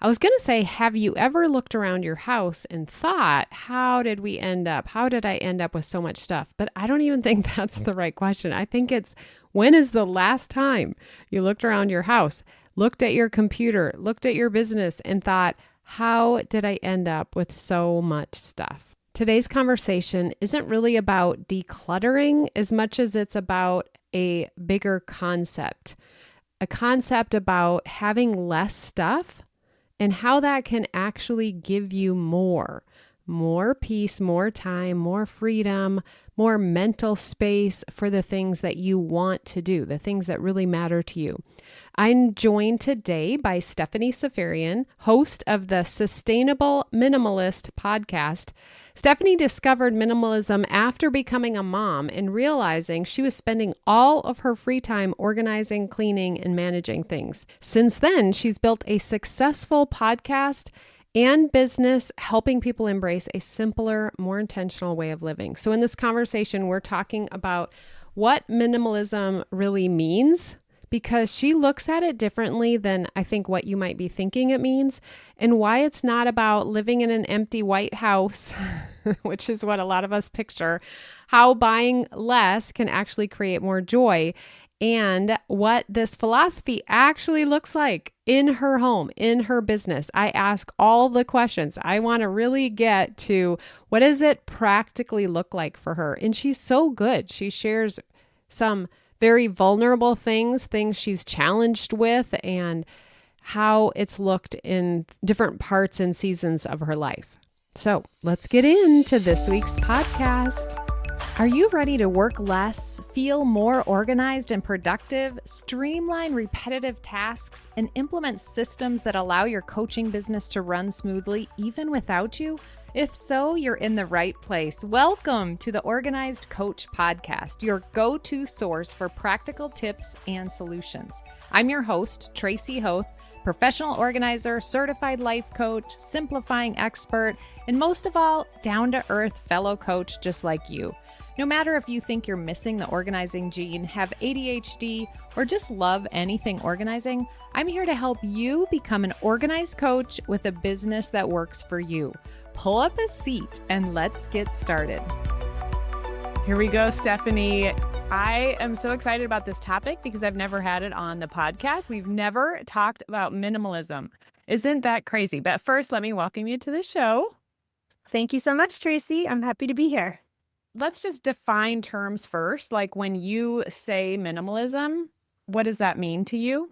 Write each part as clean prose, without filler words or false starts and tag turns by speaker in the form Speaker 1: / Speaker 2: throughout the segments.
Speaker 1: I was going to say, have you ever looked around your house and thought, how did we end up? How did I end up with so much stuff? But I don't even think that's the right question. I think it's, when is the last time you looked around your house, looked at your computer, looked at your business and thought, how did I end up with so much stuff? Today's conversation isn't really about decluttering as much as it's about a bigger concept, a concept about having less stuff and how that can actually give you more peace, more time, more freedom, more mental space for the things that you want to do, the things that really matter to you. I'm joined today by Stephanie Seferian, host of the Sustainable Minimalist Podcast. Stephanie discovered minimalism after becoming a mom and realizing she was spending all of her free time organizing, cleaning, and managing things. Since then, she's built a successful podcast and business helping people embrace a simpler, more intentional way of living. So in this conversation, we're talking about what minimalism really means, because she looks at it differently than I think what you might be thinking it means, and why it's not about living in an empty white house, which is what a lot of us picture, how buying less can actually create more joy, and what this philosophy actually looks like in her home, in her business. I ask all the questions. I want to really get to what does it practically look like for her? And she's so good. She shares some very vulnerable things she's challenged with, and how it's looked in different parts and seasons of her life. So let's get into this week's podcast. Are you ready to work less, feel more organized and productive, streamline repetitive tasks, and implement systems that allow your coaching business to run smoothly even without you? If so, you're in the right place. Welcome to the Organized Coach Podcast, your go-to source for practical tips and solutions. I'm your host, Tracy Hoth, professional organizer, certified life coach, simplifying expert, and most of all, down-to-earth fellow coach just like you. No matter if you think you're missing the organizing gene, have ADHD, or just love anything organizing, I'm here to help you become an organized coach with a business that works for you. Pull up a seat and let's get started.
Speaker 2: Here we go, Stephanie. I am so excited about this topic because I've never had it on the podcast. We've never talked about minimalism. Isn't that crazy? But first, let me welcome you to the show.
Speaker 3: Thank you so much, Tracy. I'm happy to be here.
Speaker 2: Let's just define terms first. Like when you say minimalism, what does that mean to you?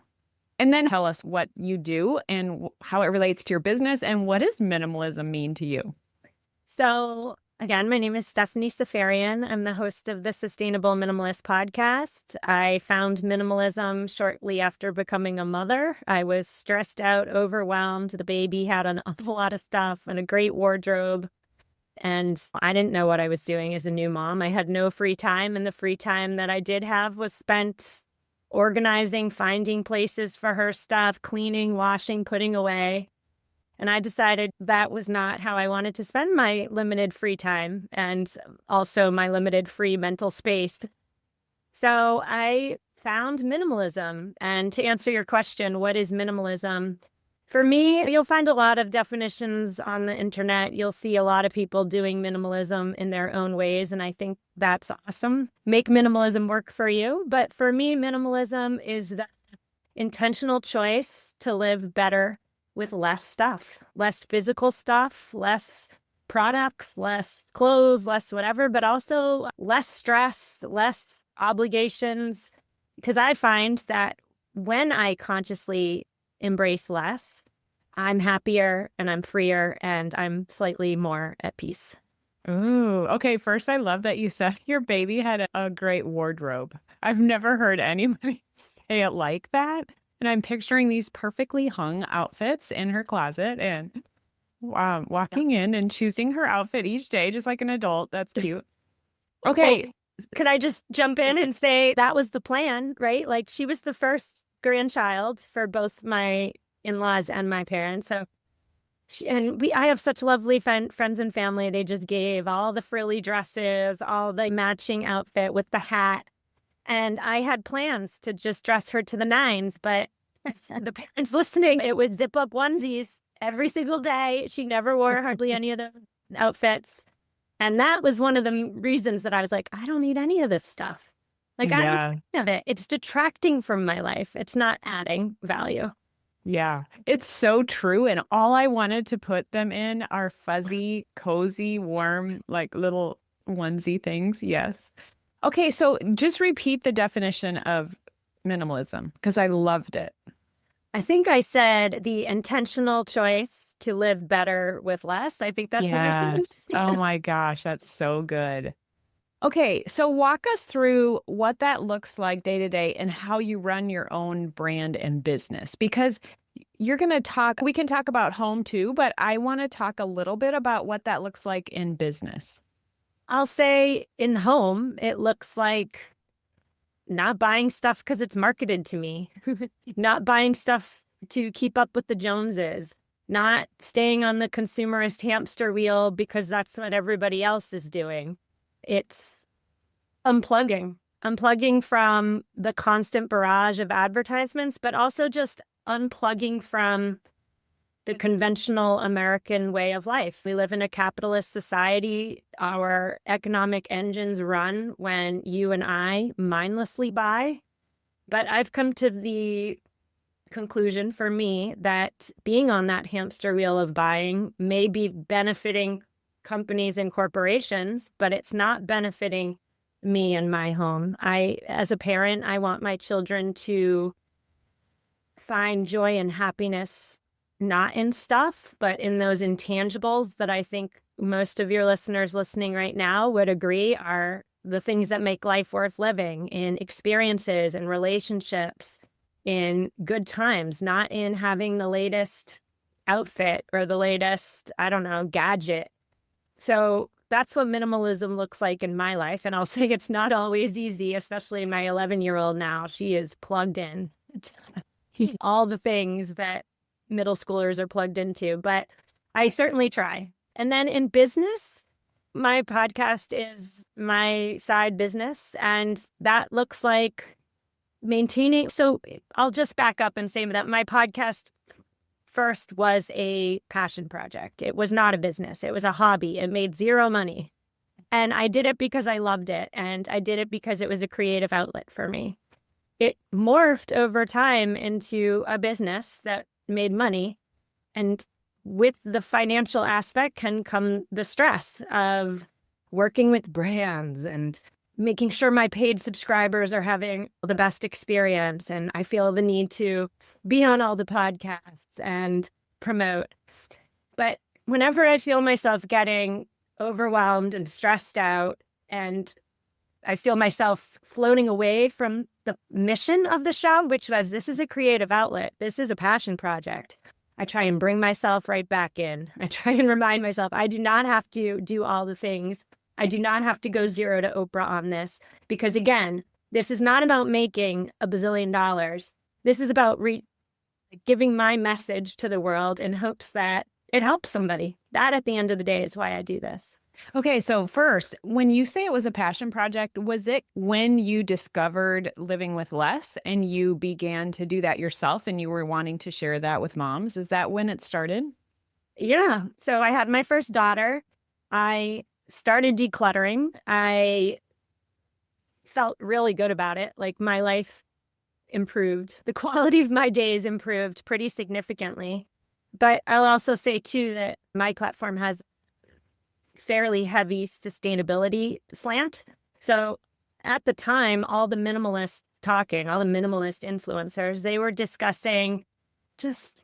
Speaker 2: And then tell us what you do and how it relates to your business, and what does minimalism mean to you?
Speaker 3: So again, my name is Stephanie Seferian. I'm the host of the Sustainable Minimalist Podcast. I found minimalism shortly after becoming a mother. I was stressed out, overwhelmed. The baby had an awful lot of stuff and a great wardrobe. And I didn't know what I was doing as a new mom. I had no free time, and the free time that I did have was spent organizing, finding places for her stuff, cleaning, washing, putting away. And I decided that was not how I wanted to spend my limited free time and also my limited free mental space. So I found minimalism. And to answer your question, what is minimalism? For me, you'll find a lot of definitions on the internet. You'll see a lot of people doing minimalism in their own ways, and I think that's awesome. Make minimalism work for you. But for me, minimalism is the intentional choice to live better with less stuff, less physical stuff, less products, less clothes, less whatever, but also less stress, less obligations. Because I find that when I consciously embrace less, I'm happier and I'm freer and I'm slightly more at peace.
Speaker 2: Ooh, okay. First, I love that you said your baby had a great wardrobe. I've never heard anybody say it like that. And I'm picturing these perfectly hung outfits in her closet and walking in and choosing her outfit each day, just like an adult. That's cute. Okay.
Speaker 3: Could I just jump in and say that was the plan, right? Like she was the first grandchild for both my in-laws and my parents. So I have such lovely friends and family. They just gave all the frilly dresses, all the matching outfit with the hat. And I had plans to just dress her to the nines, but the parents listening, it would zip up onesies every single day. She never wore hardly any of the outfits. And that was one of the reasons that I was like, I don't need any of this stuff. Like, I don't need any of it. It's detracting from my life. It's not adding value.
Speaker 2: Yeah, it's so true. And all I wanted to put them in are fuzzy, cozy, warm, like little onesie things. Yes. Okay, so just repeat the definition of minimalism because I loved it.
Speaker 3: I think I said the intentional choice to live better with less. I think that's what I said.
Speaker 2: Oh my gosh, that's so good. Okay, so walk us through what that looks like day to day and how you run your own brand and business. Because we can talk about home too, but I want to talk a little bit about what that looks like in business.
Speaker 3: I'll say in home, it looks like not buying stuff because it's marketed to me, not buying stuff to keep up with the Joneses, not staying on the consumerist hamster wheel because that's what everybody else is doing. It's unplugging from the constant barrage of advertisements, but also just unplugging from the conventional American way of life. We live in a capitalist society. Our economic engines run when you and I mindlessly buy. But I've come to the conclusion for me that being on that hamster wheel of buying may be benefiting companies and corporations, but it's not benefiting me and my home. As a parent, I want my children to find joy and happiness not in stuff, but in those intangibles that I think most of your listeners listening right now would agree are the things that make life worth living, in experiences and relationships, in good times, not in having the latest outfit or the latest, gadget. So that's what minimalism looks like in my life. And I'll say it's not always easy, especially my 11-year-old now. She is plugged in to all the things that middle schoolers are plugged into, but I certainly try. And then in business, my podcast is my side business, and that looks like maintaining. So I'll just back up and say that my podcast first was a passion project. It was not a business. It was a hobby. It made zero money. And I did it because I loved it. And I did it because it was a creative outlet for me. It morphed over time into a business that made money. And with the financial aspect can come the stress of working with brands and making sure my paid subscribers are having the best experience. And I feel the need to be on all the podcasts and promote. But whenever I feel myself getting overwhelmed and stressed out, and I feel myself floating away from the mission of the show, which was, this is a creative outlet. This is a passion project. I try and bring myself right back in. I try and remind myself, I do not have to do all the things. I do not have to go zero to Oprah on this. Because again, this is not about making $1 bazillion. This is about giving my message to the world in hopes that it helps somebody. That at the end of the day is why I do this.
Speaker 2: Okay, so first, when you say it was a passion project, was it when you discovered living with less and you began to do that yourself and you were wanting to share that with moms? Is that when it started?
Speaker 3: Yeah. So I had my first daughter. I started decluttering. I felt really good about it. Like, my life improved. The quality of my days improved pretty significantly. But I'll also say too that my platform has fairly heavy sustainability slant. So at the time, all the minimalist influencers, they were discussing just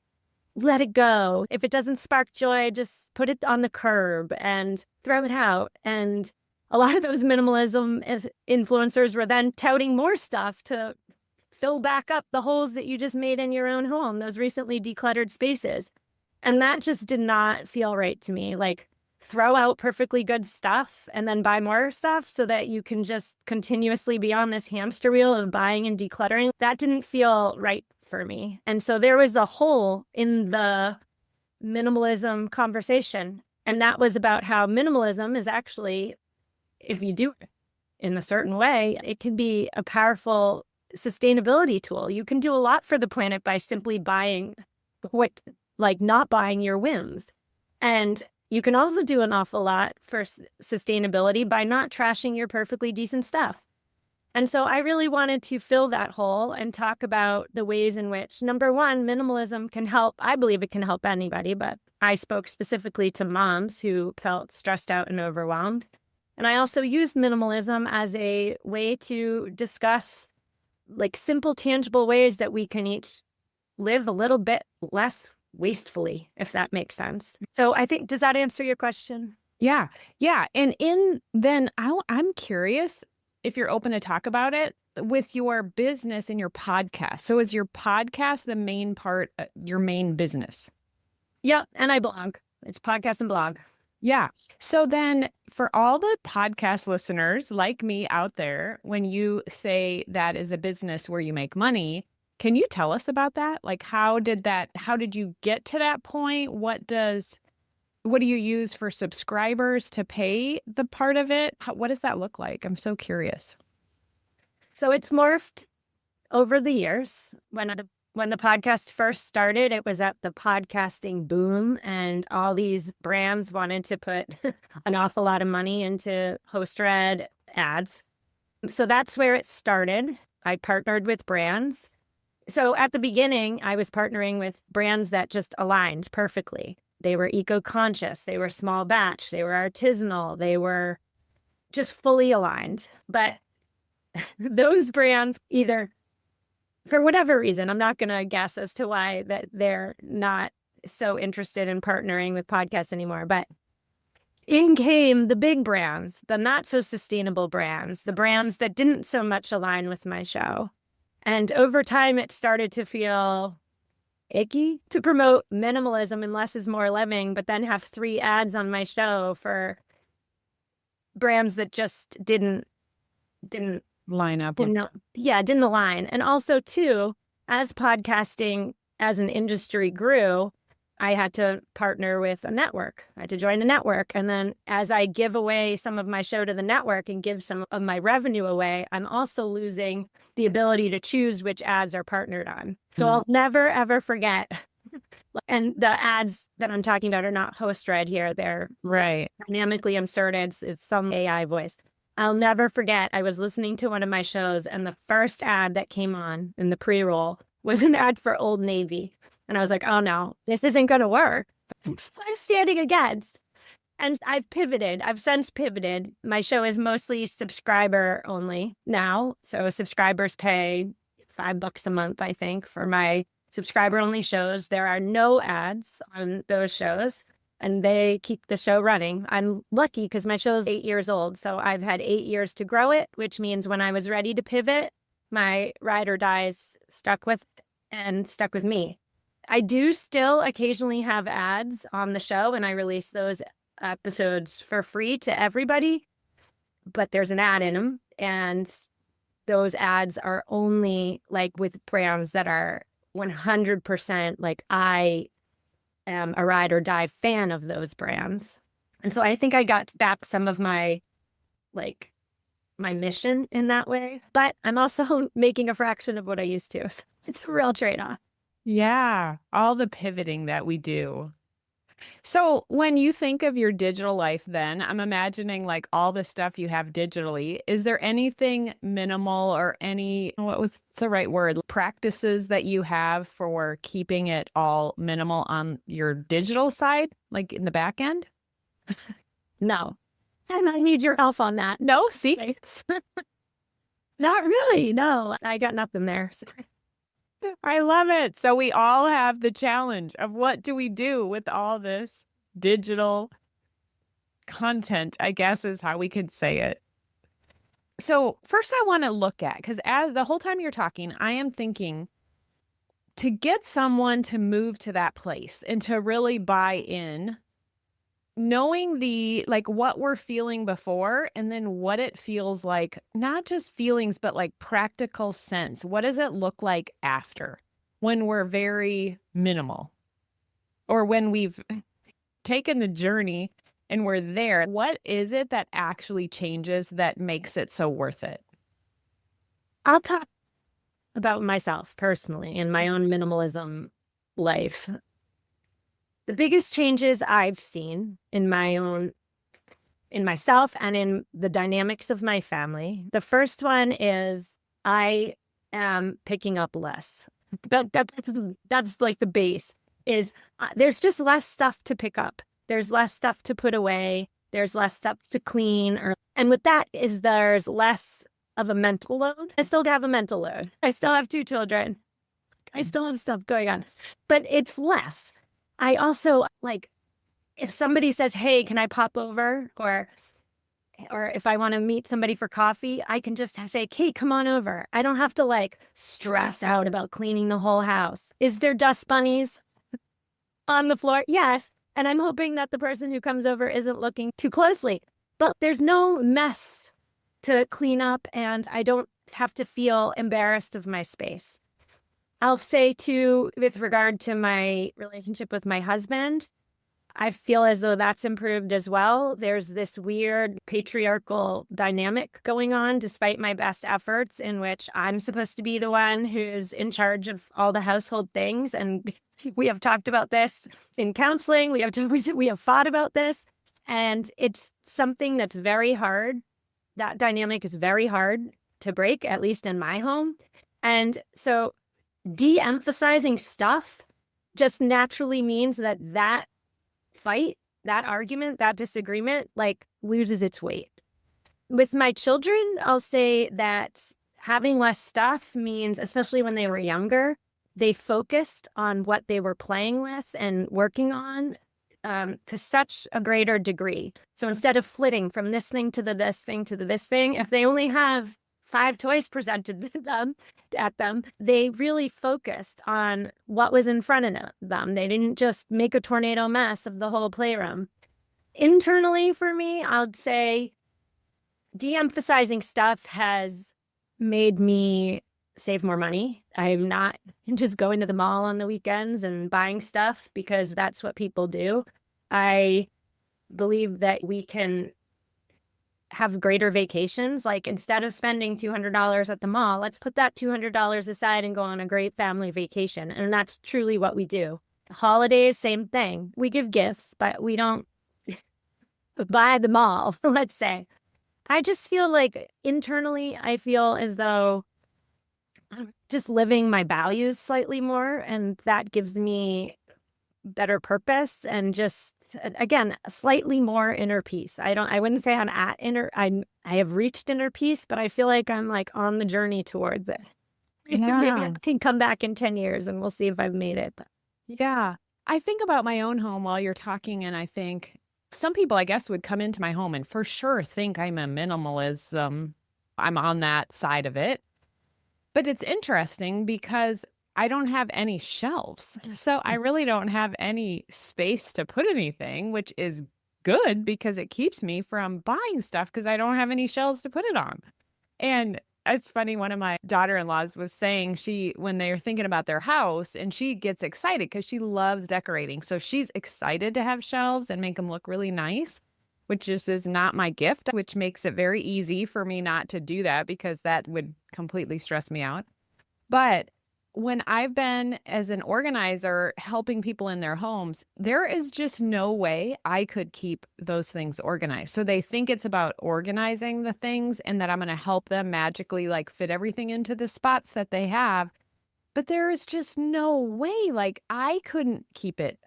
Speaker 3: let it go. If it doesn't spark joy, just put it on the curb and throw it out. And a lot of those minimalism influencers were then touting more stuff to fill back up the holes that you just made in your own home, those recently decluttered spaces. And that just did not feel right to me. Like, throw out perfectly good stuff and then buy more stuff so that you can just continuously be on this hamster wheel of buying and decluttering. That didn't feel right for me. And so there was a hole in the minimalism conversation. And that was about how minimalism is actually, if you do it in a certain way, it can be a powerful sustainability tool. You can do a lot for the planet by simply buying what like not buying your whims. And you can also do an awful lot for sustainability by not trashing your perfectly decent stuff. And so I really wanted to fill that hole and talk about the ways in which, number one, minimalism can help. I believe it can help anybody, but I spoke specifically to moms who felt stressed out and overwhelmed. And I also used minimalism as a way to discuss like simple, tangible ways that we can each live a little bit less wastefully, if that makes sense. So I think, does that answer your question?
Speaker 2: Yeah. Yeah. And I'm curious if you're open to talk about it with your business and your podcast. So is your podcast the main part, your main business?
Speaker 3: Yeah. And I blog. It's podcast and blog.
Speaker 2: Yeah. So then for all the podcast listeners like me out there, when you say that is a business where you make money, can you tell us about that? Like, how did you get to that point? What do you use for subscribers to pay the part of it? What does that look like? I'm so curious.
Speaker 3: So it's morphed over the years. When the podcast first started, it was at the podcasting boom, and all these brands wanted to put an awful lot of money into host-read ads. So that's where it started. I partnered with brands. So at the beginning, I was partnering with brands that just aligned perfectly. They were eco-conscious, they were small batch, they were artisanal, they were just fully aligned. But those brands, either for whatever reason, I'm not going to guess as to why that they're not so interested in partnering with podcasts anymore. But in came the big brands, the not so sustainable brands, the brands that didn't so much align with my show. And over time, it started to feel icky to promote minimalism and less is more living, but then have 3 ads on my show for brands that just didn't
Speaker 2: line up.
Speaker 3: Didn't align. And also, too, as podcasting as an industry grew, I had to partner with a network. I had to join a network. And then as I give away some of my show to the network and give some of my revenue away, I'm also losing the ability to choose which ads are partnered on. So I'll never, ever forget. And the ads that I'm talking about are not host-read here. They're dynamically inserted. It's some AI voice. I'll never forget, I was listening to one of my shows, and the first ad that came on in the pre-roll was an ad for Old Navy. And I was like, oh no, this isn't going to work. I'm standing against. And I've since pivoted. My show is mostly subscriber only now. So subscribers pay $5 a month, I think, for my subscriber only shows. There are no ads on those shows, and they keep the show running. I'm lucky because my show is 8 years old. So I've had 8 years to grow it, which means when I was ready to pivot, my ride or dies stuck with me. I do still occasionally have ads on the show, and I release those episodes for free to everybody, but there's an ad in them, and those ads are only like with brands that are 100% like I am a ride or die fan of those brands. And so I think I got back some of my mission in that way, but I'm also making a fraction of what I used to. So it's a real trade-off.
Speaker 2: Yeah, all the pivoting that we do. So when you think of your digital life, then I'm imagining like all the stuff you have digitally. Is there anything minimal or what was the right word, practices that you have for keeping it all minimal on your digital side, like in the back end?
Speaker 3: No. And I need your help on that.
Speaker 2: No, see?
Speaker 3: Not really. No, I got nothing there.
Speaker 2: I love it. So we all have the challenge of what do we do with all this digital content, I guess is how we could say it. So first I want to look at, because as the whole time you're talking, I am thinking to get someone to move to that place and to really buy in, knowing what we're feeling before and then what it feels like, not just feelings, but like practical sense. What does it look like after when we're very minimal or when we've taken the journey and we're there? What is it that actually changes that makes it so worth it?
Speaker 3: I'll talk about myself personally in my own minimalism life. The biggest changes I've seen in myself and in the dynamics of my family. The first one is I am picking up less. That's like the base is there's just less stuff to pick up. There's less stuff to put away. There's less stuff to clean. And with that is there's less of a mental load. I still have a mental load. I still have 2 children. I still have stuff going on, but it's less. I also like, if somebody says, hey, can I pop over? Or if I want to meet somebody for coffee, I can just say, hey, come on over. I don't have to like stress out about cleaning the whole house. Is there dust bunnies on the floor? Yes. And I'm hoping that the person who comes over isn't looking too closely. But there's no mess to clean up, and I don't have to feel embarrassed of my space. I'll say too, with regard to my relationship with my husband, I feel as though that's improved as well. There's this weird patriarchal dynamic going on, despite my best efforts, in which I'm supposed to be the one who's in charge of all the household things. And we have talked about this in counseling. We have fought about this. And it's something that's very hard. That dynamic is very hard to break, at least in my home. And so de-emphasizing stuff just naturally means that fight, that argument, that disagreement, like loses its weight. With my children, I'll say that having less stuff means, especially when they were younger, they focused on what they were playing with and working on to such a greater degree. So instead of flitting from this thing to this thing to this thing, if they only have 5 toys presented at them, they really focused on what was in front of them. They didn't just make a tornado mess of the whole playroom. Internally for me, I'd say de-emphasizing stuff has made me save more money. I'm not just going to the mall on the weekends and buying stuff because that's what people do. I believe that we can have greater vacations. Like instead of spending $200 at the mall, let's put that $200 aside and go on a great family vacation. And that's truly what we do. Holidays, same thing. We give gifts, but we don't buy the mall, let's say. I just feel like internally, I feel as though I'm just living my values slightly more, and that gives me better purpose and just, again, slightly more inner peace. I wouldn't say I'm at I have reached inner peace, but I feel like I'm like on the journey towards it.
Speaker 2: Yeah.
Speaker 3: Maybe I can come back in 10 years and we'll see if I've made it.
Speaker 2: Yeah. I think about my own home while you're talking, and I think some people, I guess, would come into my home and for sure think I'm a minimalism. I'm on that side of it. But it's interesting because I don't have any shelves. So I really don't have any space to put anything, which is good because it keeps me from buying stuff because I don't have any shelves to put it on. And it's funny, one of my daughter-in-laws was saying when they were thinking about their house, and she gets excited because she loves decorating. So she's excited to have shelves and make them look really nice, which just is not my gift, which makes it very easy for me not to do that because that would completely stress me out. But when I've been as an organizer helping people in their homes, there is just no way I could keep those things organized. So they think it's about organizing the things and that I'm going to help them magically like fit everything into the spots that they have. But there is just no way, like I couldn't keep it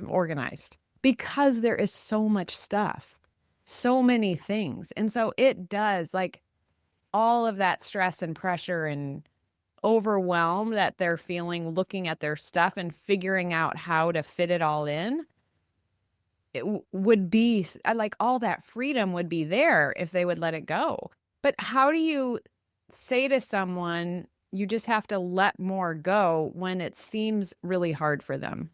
Speaker 2: organized because there is so much stuff, so many things. And so it does, like all of that stress and pressure and overwhelm that they're feeling looking at their stuff and figuring out how to fit it all in, it would be like all that freedom would be there if they would let it go. But how do you say to someone, you just have to let more go when it seems really hard for them?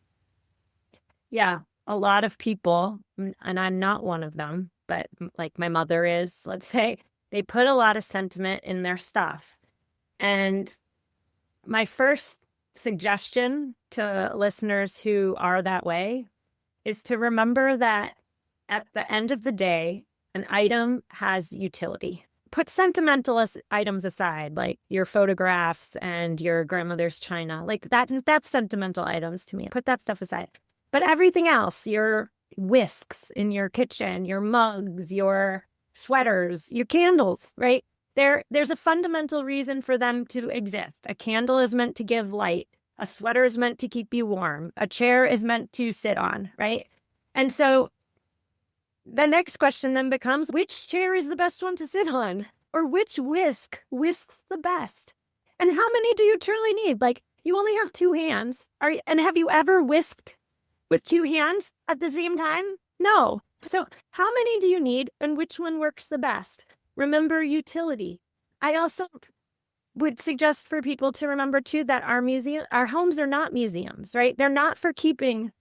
Speaker 3: Yeah, a lot of people, and I'm not one of them, but like my mother is, let's say, they put a lot of sentiment in their stuff. And my first suggestion to listeners who are that way is to remember that at the end of the day, an item has utility. Put sentimental items aside, like your photographs and your grandmother's china. Like that's sentimental items to me. Put that stuff aside. But everything else, your whisks in your kitchen, your mugs, your sweaters, your candles, right? There's a fundamental reason for them to exist. A candle is meant to give light. A sweater is meant to keep you warm. A chair is meant to sit on, right? And so the next question then becomes, which chair is the best one to sit on? Or which whisk whisks the best? And how many do you truly need? Like, you only have two hands. And have you ever whisked with two hands at the same time? No. So how many do you need and which one works the best? Remember utility. I also would suggest for people to remember too that our homes are not museums, right? They're not for keeping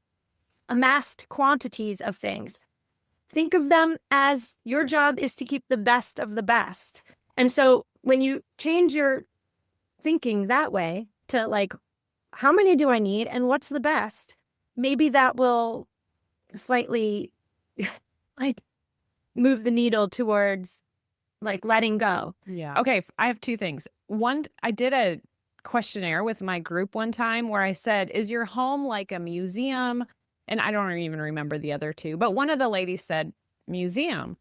Speaker 3: amassed quantities of things. Think of them as your job is to keep the best of the best. And so when you change your thinking that way to like, how many do I need and what's the best? Maybe that will slightly like move the needle towards like letting go.
Speaker 2: Yeah. Okay. I have two things. One, I did a questionnaire with my group one time where I said, is your home like a museum? And I don't even remember the other two, but one of the ladies said museum.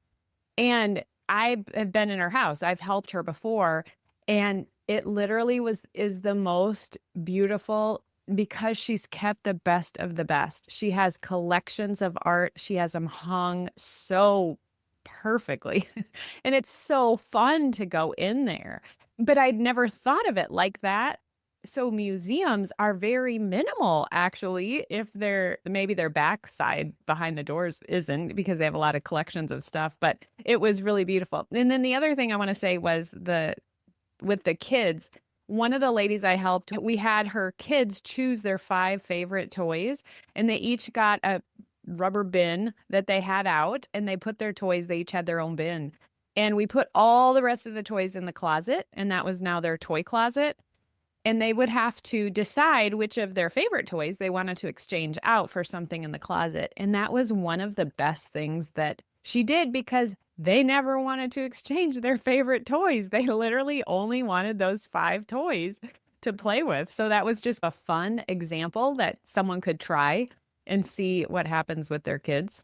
Speaker 2: And I have been in her house. I've helped her before. And it literally is the most beautiful because she's kept the best of the best. She has collections of art. She has them hung so perfectly. And it's so fun to go in there. But I'd never thought of it like that. So museums are very minimal, actually, if maybe their backside behind the doors isn't because they have a lot of collections of stuff, but it was really beautiful. And then the other thing I want to say was with the kids, one of the ladies I helped, we had her kids choose their 5 favorite toys, and they each got a rubber bin that they had out, and they put their toys, they each had their own bin. And we put all the rest of the toys in the closet, and that was now their toy closet. And they would have to decide which of their favorite toys they wanted to exchange out for something in the closet. And that was one of the best things that she did because they never wanted to exchange their favorite toys. They literally only wanted those 5 toys to play with. So that was just a fun example that someone could try and see what happens with their kids.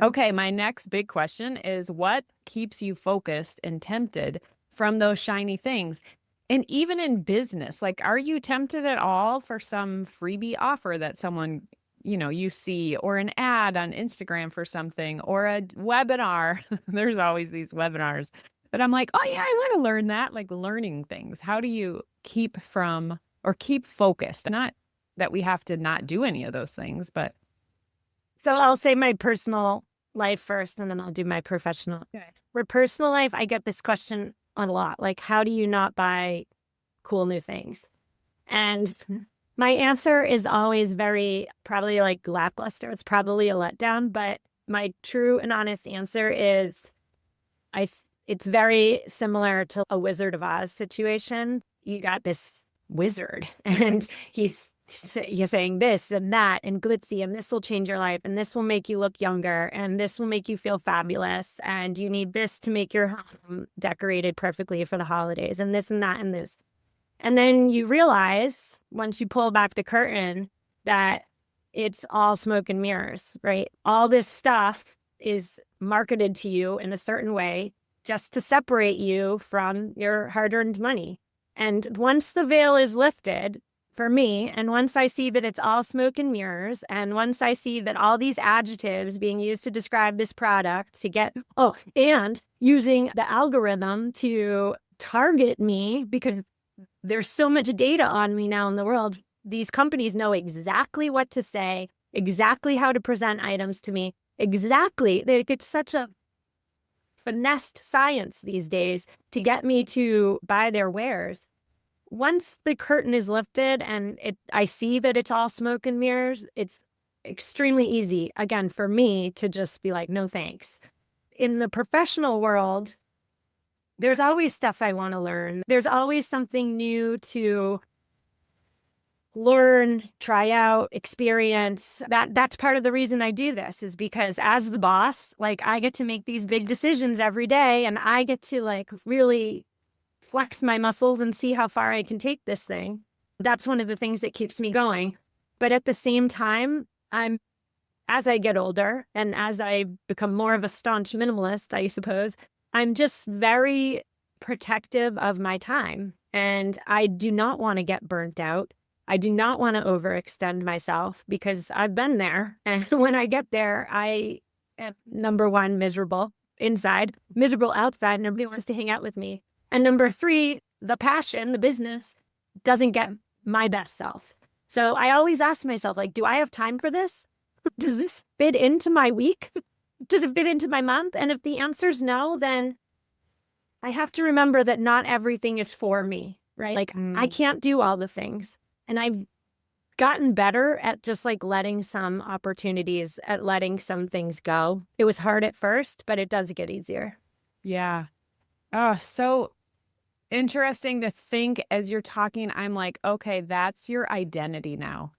Speaker 2: Okay, my next big question is, what keeps you focused and tempted from those shiny things? And even in business, like, are you tempted at all for some freebie offer that someone, you see, or an ad on Instagram for something, or a webinar? There's always these webinars. But I'm like, oh yeah, I want to learn that, like learning things. How do you keep focused? Not that we have to not do any of those things, but.
Speaker 3: So I'll say my personal life first, and then I'll do my professional.
Speaker 2: Okay.
Speaker 3: For personal life, I get this question a lot. Like, how do you not buy cool new things? And my answer is always very probably like lackluster. It's probably a letdown, but my true and honest answer is it's very similar to a Wizard of Oz situation. You got this wizard and you're saying this and that and glitzy, and this will change your life, and this will make you look younger, and this will make you feel fabulous, and you need this to make your home decorated perfectly for the holidays, and this and that and this. And then you realize, once you pull back the curtain, that it's all smoke and mirrors, right? All this stuff is marketed to you in a certain way just to separate you from your hard-earned money. And once the veil is lifted, for me, and once I see that it's all smoke and mirrors, and once I see that all these adjectives being used to describe this product and using the algorithm to target me, because there's so much data on me now in the world, these companies know exactly what to say, exactly how to present items to me, exactly. It's such a finessed science these days to get me to buy their wares. Once the curtain is lifted and I see that it's all smoke and mirrors, it's extremely easy, again, for me to just be like, no, thanks. In the professional world, there's always stuff I want to learn. There's always something new to learn, try out, experience. That's part of the reason I do this, is because as the boss, like, I get to make these big decisions every day, and I get to like really flex my muscles and see how far I can take this thing. That's one of the things that keeps me going. But at the same time, as I get older and as I become more of a staunch minimalist, I suppose, I'm just very protective of my time. And I do not want to get burnt out. I do not want to overextend myself because I've been there. And when I get there, I am, number one, miserable inside, miserable outside. Nobody wants to hang out with me. And number three, the passion, the business doesn't get my best self. So I always ask myself, like, do I have time for this? Does this fit into my week? Does it fit into my month? And if the answer is no, then I have to remember that not everything is for me, right? Like I can't do all the things. And I've gotten better at just like letting some opportunities, at letting some things go. It was hard at first, but it does get easier.
Speaker 2: Yeah. Oh, so interesting to think as you're talking. I'm like, okay, that's your identity now.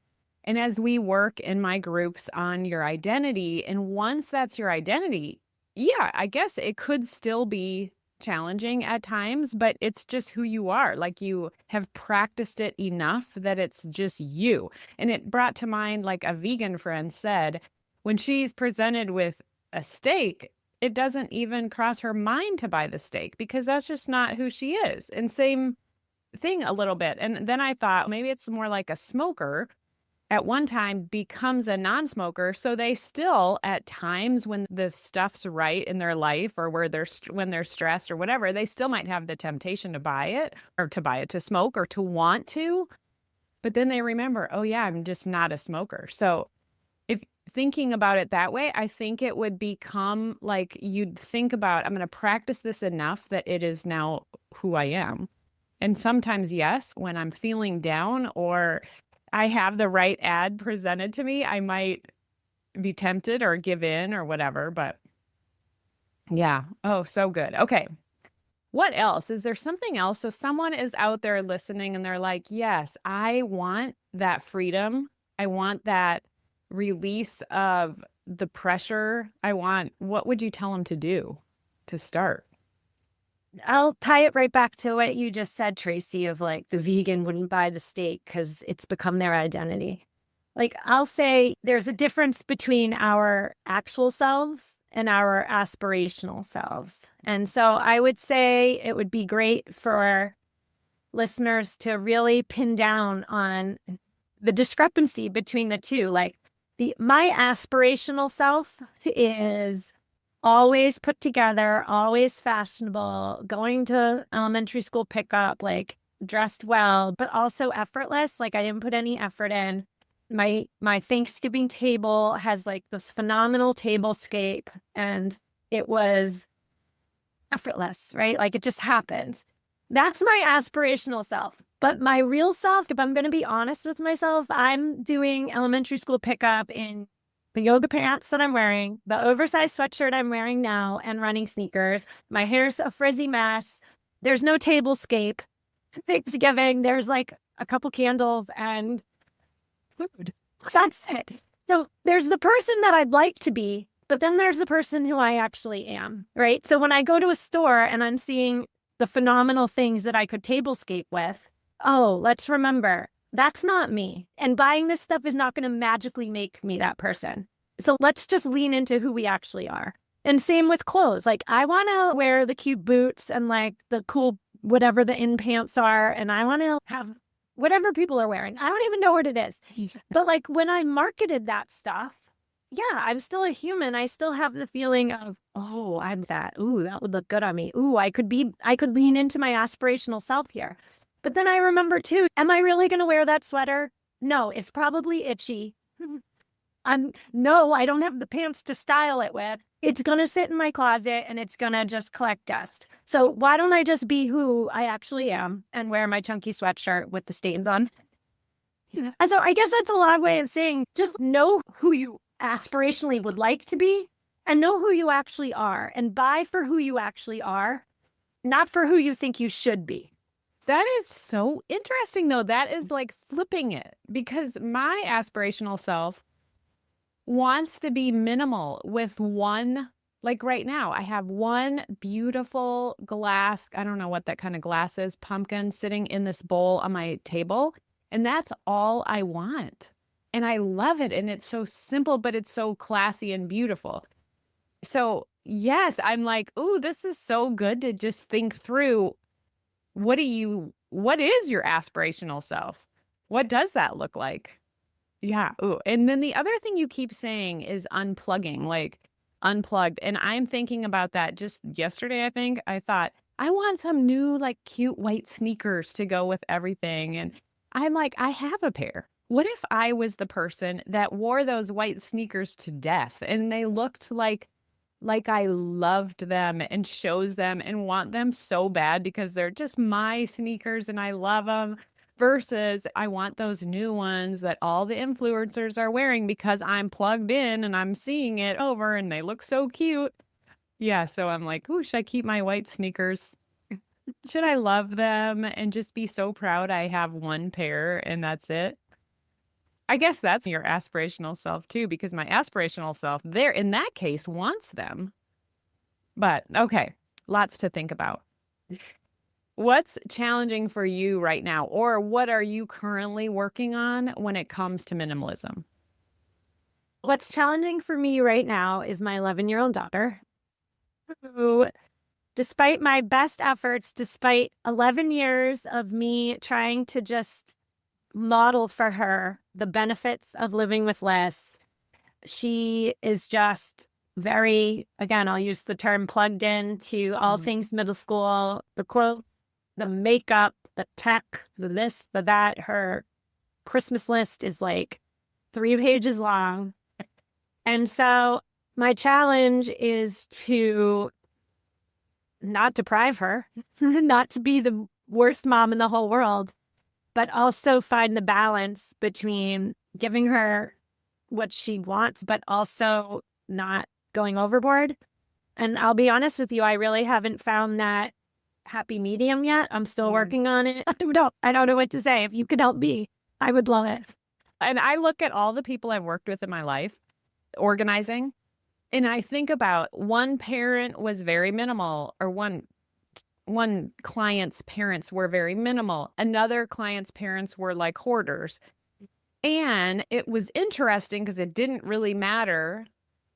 Speaker 2: And as we work in my groups on your identity, and once that's your identity, yeah, I guess it could still be challenging at times, but it's just who you are. Like you have practiced it enough that it's just you. And it brought to mind, like a vegan friend said, when she's presented with a steak, it doesn't even cross her mind to buy the steak because that's just not who she is. And same thing a little bit. And then I thought maybe it's more like a smoker at one time becomes a non-smoker. So they still, at times when the stuff's right in their life or when they're stressed or whatever, they still might have the temptation to buy it, to smoke or to want to. But then they remember, oh yeah, I'm just not a smoker. So if thinking about it that way, I think it would become like you'd think about, I'm going to practice this enough that it is now who I am. And sometimes, yes, when I'm feeling down or I have the right ad presented to me, I might be tempted or give in or whatever, but yeah. Oh, so good. Okay. What else? Is there something else? So someone is out there listening and they're like, yes, I want that freedom. I want that release of the pressure. What would you tell them to do to start?
Speaker 3: I'll tie it right back to what you just said, Tracy, of like the vegan wouldn't buy the steak because it's become their identity. Like I'll say there's a difference between our actual selves and our aspirational selves. And so I would say it would be great for listeners to really pin down on the discrepancy between the two. Like my aspirational self is always put together, always fashionable, going to elementary school pickup, like dressed well, but also effortless. Like I didn't put any effort in. My Thanksgiving table has like this phenomenal tablescape and it was effortless, right? Like it just happens. That's my aspirational self. But my real self, if I'm going to be honest with myself, I'm doing elementary school pickup in the yoga pants that I'm wearing, the oversized sweatshirt I'm wearing now, and running sneakers. My hair's a frizzy mess. There's no tablescape. Thanksgiving, there's like a couple candles and food. That's it. So there's the person that I'd like to be, but then there's the person who I actually am, right? So when I go to a store and I'm seeing the phenomenal things that I could tablescape with, oh, let's remember, that's not me. And buying this stuff is not going to magically make me that person. So let's just lean into who we actually are. And same with clothes. Like I want to wear the cute boots and like the cool, whatever the in pants are. And I want to have whatever people are wearing. I don't even know what it is. But like when I marketed that stuff, yeah, I'm still a human. I still have the feeling of, oh, I'm that. Ooh, that would look good on me. Ooh, I could lean into my aspirational self here. But then I remember too, am I really going to wear that sweater? No, it's probably itchy. No, I don't have the pants to style it with. It's going to sit in my closet and it's going to just collect dust. So why don't I just be who I actually am and wear my chunky sweatshirt with the stains on? And so I guess that's a long way of saying just know who you aspirationally would like to be and know who you actually are and buy for who you actually are, not for who you think you should be.
Speaker 2: That is so interesting, though. That is like flipping it because my aspirational self wants to be minimal with one. Like right now, I have one beautiful glass. I don't know what that kind of glass is, pumpkin sitting in this bowl on my table. And that's all I want. And I love it. And it's so simple, but it's so classy and beautiful. So yes, I'm like, ooh, this is so good to just think through. What is your aspirational self? What does that look like? Yeah. Ooh. And then the other thing you keep saying is unplugging, like unplugged. And I'm thinking about that just yesterday, I think. I thought, I want some new, like cute white sneakers to go with everything. And I'm like, I have a pair. What if I was the person that wore those white sneakers to death and they looked like I loved them and chose them and want them so bad because they're just my sneakers and I love them, versus I want those new ones that all the influencers are wearing because I'm plugged in and I'm seeing it over and they look so cute. Yeah, so I'm like, ooh, should I keep my white sneakers? Should I love them and just be so proud I have one pair and that's it? I guess that's your aspirational self too, because my aspirational self there in that case wants them. But okay, lots to think about. What's challenging for you right now, or what are you currently working on when it comes to minimalism?
Speaker 3: What's challenging for me right now is my 11-year-old daughter, who, despite my best efforts, despite 11 years of me trying to just model for her the benefits of living with less, she is just very, again, I'll use the term plugged in to all things middle school, the quote, the makeup, the tech, the this, the that. Her Christmas list is like 3 pages long. And so my challenge is to not deprive her, not to be the worst mom in the whole world, but also find the balance between giving her what she wants, but also not going overboard. And I'll be honest with you, I really haven't found that happy medium yet. I'm still working on it. I don't know what to say. If you could help me, I would love it.
Speaker 2: And I look at all the people I've worked with in my life, organizing, and I think about one parent was very minimal, or one client's parents were very minimal. Another client's parents were like hoarders. And it was interesting because it didn't really matter.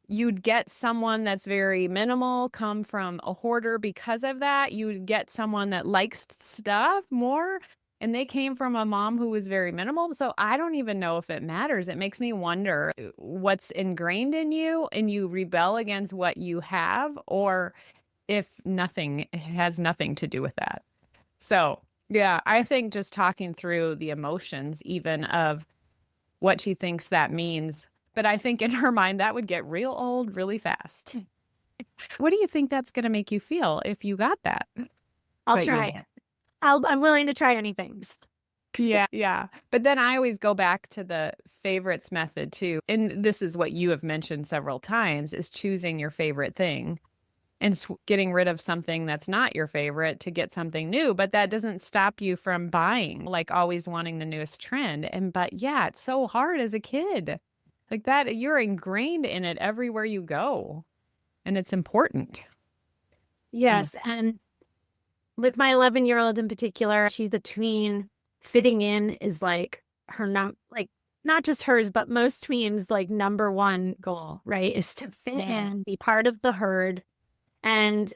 Speaker 2: You'd get someone that's very minimal come from a hoarder because of that. You'd get someone that likes stuff more, and they came from a mom who was very minimal. So I don't even know if it matters. It makes me wonder what's ingrained in you and you rebel against what you have, or if nothing has nothing to do with that. So yeah, I think just talking through the emotions even of what she thinks that means. But I think in her mind, that would get real old really fast. What do you think that's going to make you feel if you got that?
Speaker 3: I'll try it. I'm willing to try anything.
Speaker 2: Yeah. But then I always go back to the favorites method too. And this is what you have mentioned several times, is choosing your favorite thing and getting rid of something that's not your favorite to get something new. But that doesn't stop you from buying, like always wanting the newest trend. But yeah, it's so hard as a kid. Like that, you're ingrained in it everywhere you go. And it's important.
Speaker 3: Yes. And with my 11-year-old in particular, she's a tween. Fitting in is like her, not just hers, but most tweens' like number one goal, right? Is to fit in, be part of the herd. And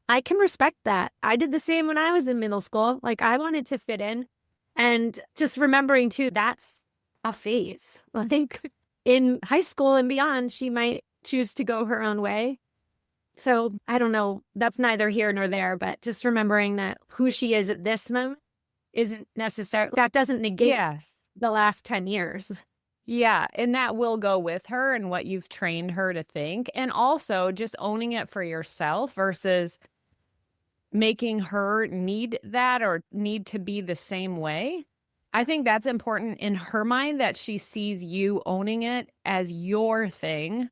Speaker 3: I can respect that. I did the same when I was in middle school. Like I wanted to fit in, and just remembering too, that's a phase. I think in high school and beyond, she might choose to go her own way. So I don't know. That's neither here nor there, but just remembering that who she is at this moment isn't necessarily, that doesn't negate the last 10 years.
Speaker 2: Yeah. And that will go with her and what you've trained her to think. And also just owning it for yourself versus making her need that or need to be the same way. I think that's important in her mind, that she sees you owning it as your thing.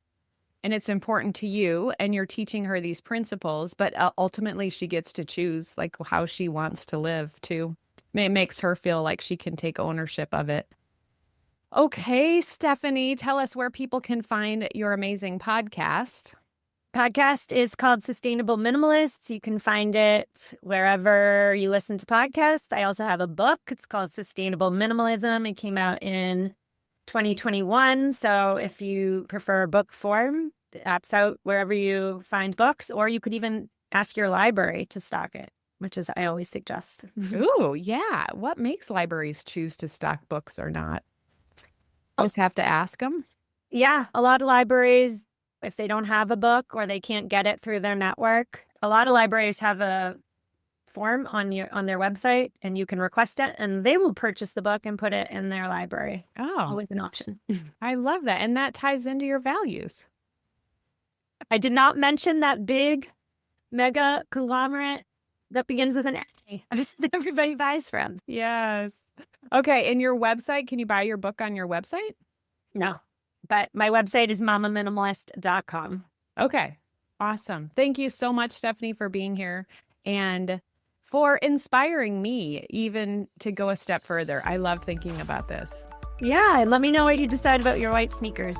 Speaker 2: And it's important to you, and you're teaching her these principles, but ultimately she gets to choose like how she wants to live too. It makes her feel like she can take ownership of it. Okay, Stephanie, tell us where people can find your amazing podcast.
Speaker 3: Podcast is called Sustainable Minimalist. You can find it wherever you listen to podcasts. I also have a book. It's called Sustainable Minimalism. It came out in 2021. So if you prefer book form, the app's out wherever you find books, or you could even ask your library to stock it, which is I always suggest.
Speaker 2: Ooh, yeah. What makes libraries choose to stock books or not? Just have to ask them?
Speaker 3: Yeah, a lot of libraries, if they don't have a book or they can't get it through their network, a lot of libraries have a form on their website, and you can request it, and they will purchase the book and put it in their library.
Speaker 2: Oh,
Speaker 3: With an option.
Speaker 2: I love that. And that ties into your values.
Speaker 3: I did not mention that big mega conglomerate that begins with an A that everybody buys from.
Speaker 2: Yes. Okay. And your website, can you buy your book on your website?
Speaker 3: No, but my website is mamaminimalist.com.
Speaker 2: Okay. Awesome. Thank you so much, Stephanie, for being here and for inspiring me even to go a step further. I love thinking about this.
Speaker 3: Yeah, and let me know what you decide about your white sneakers.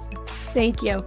Speaker 3: Thank you.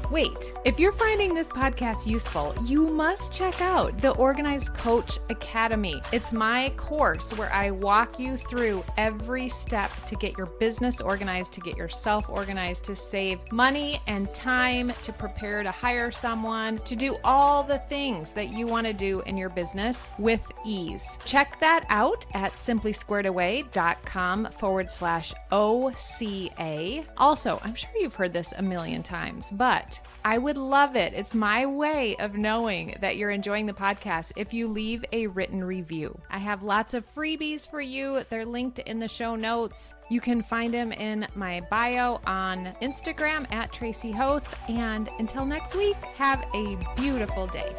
Speaker 1: Wait, if you're finding this podcast useful, you must check out the Organized Coach Academy. It's my course where I walk you through every step to get your business organized, to get yourself organized, to save money and time, to prepare to hire someone, to do all the things that you want to do in your business with ease. Check that out at simplysquaredaway.com/OCA. Also, I'm sure you've heard this a million times, but I would love it. It's my way of knowing that you're enjoying the podcast if you leave a written review. I have lots of freebies for you. They're linked in the show notes. You can find them in my bio on Instagram at Tracy Hoth. And until next week, have a beautiful day.